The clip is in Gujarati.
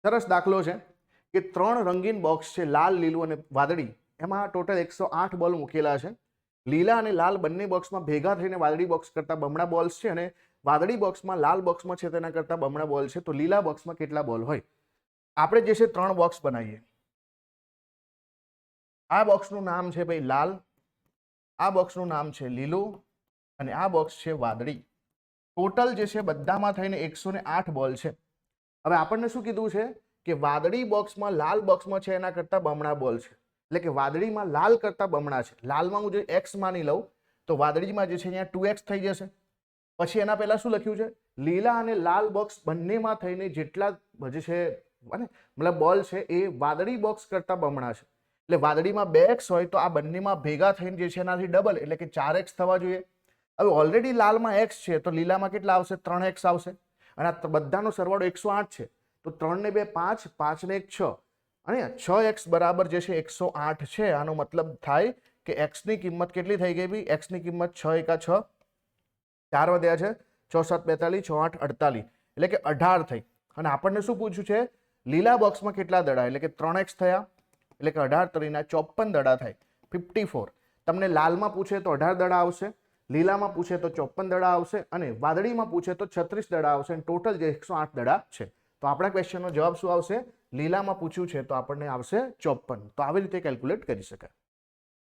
સરસ દાખલો છે કે 3 રંગીન બોક્સ છે, લાલ, લીલું અને વાદળી. એમાં ટોટલ 108 બોલ મૂકેલા છે. લીલા અને લાલ બંને બોક્સમાં ભેગા થઈને વાદળી બોક્સ કરતા બમણા બોલ્સ છે અને વાદળી બોક્સમાં લાલ બોક્સમાં છે તેના કરતા બમણા બોલ છે. તો લીલા બોક્સમાં કેટલા બોલ હોય? આપણે જે છે 3 બોક્સ બનાવીએ. આ બોક્સનું નામ છે ભાઈ લાલ, આ બોક્સનું નામ છે લીલું અને આ બોક્સ છે વાદળી. ટોટલ જે છે બધામાં થઈને 108 બોલ છે. હવે આપણને શું કીધું છે કે વાદળી બોક્સમાં લાલ બોક્સમાં છે એના કરતા બમણા બોલ છે, એટલે કે વાદળીમાં લાલ કરતા બમણા છે. લાલમાં હું જે x માની લઉં તો વાદળીમાં જે છે અહીંયા 2x થઈ જશે. પછી એના પહેલા શું લખ્યું છે? લીલા અને લાલ બોક્સ બંનેમાં થઈને જેટલા જે છે મતલબ બોલ છે એ વાદળી બોક્સ કરતા બમણા છે. એટલે વાદળીમાં 2x હોય તો આ બંનેમાં ભેગા થઈને જે છે એનાથી ડબલ એટલે કે 4x થવા જોઈએ. હવે ઓલરેડી લાલમાં x છે તો લીલામાં કેટલા આવશે? 3x આવશે. અને આ બધાનો સરવાળો 108 છે તો 3 ને 2 5, 5 ને 1 6 અને 6x બરાબર જે છે 108 છે. આનો મતલબ થાય કે x ની કિંમત કેટલી થઈ ગઈ ભાઈ? x ની કિંમત 6 એકા 6, 4 વધ્યા છે, 6 7 42, 6 8 48 એટલે કે 18 થઈ. અને આપણને શું પૂછ્યું છે? લીલા બોક્સમાં કેટલા દડા? એટલે કે 3x થયા એટલે કે 18 તરીના 54 દડા થાય, 54. તમને લાલમાં પૂછે તો 18 દડા આવશે, લીલામાં પૂછે તો 54 દડા આવશે અને વાદળીમાં પૂછે તો 36 દડા આવશે અને ટોટલ જે 108 દડા છે. તો આપણા ક્વેશ્ચનનો જવાબ શું આવશે? લીલામાં પૂછ્યું છે તો આપણને આવશે 54. તો આવી રીતે કેલ્ક્યુલેટ કરી શકાય.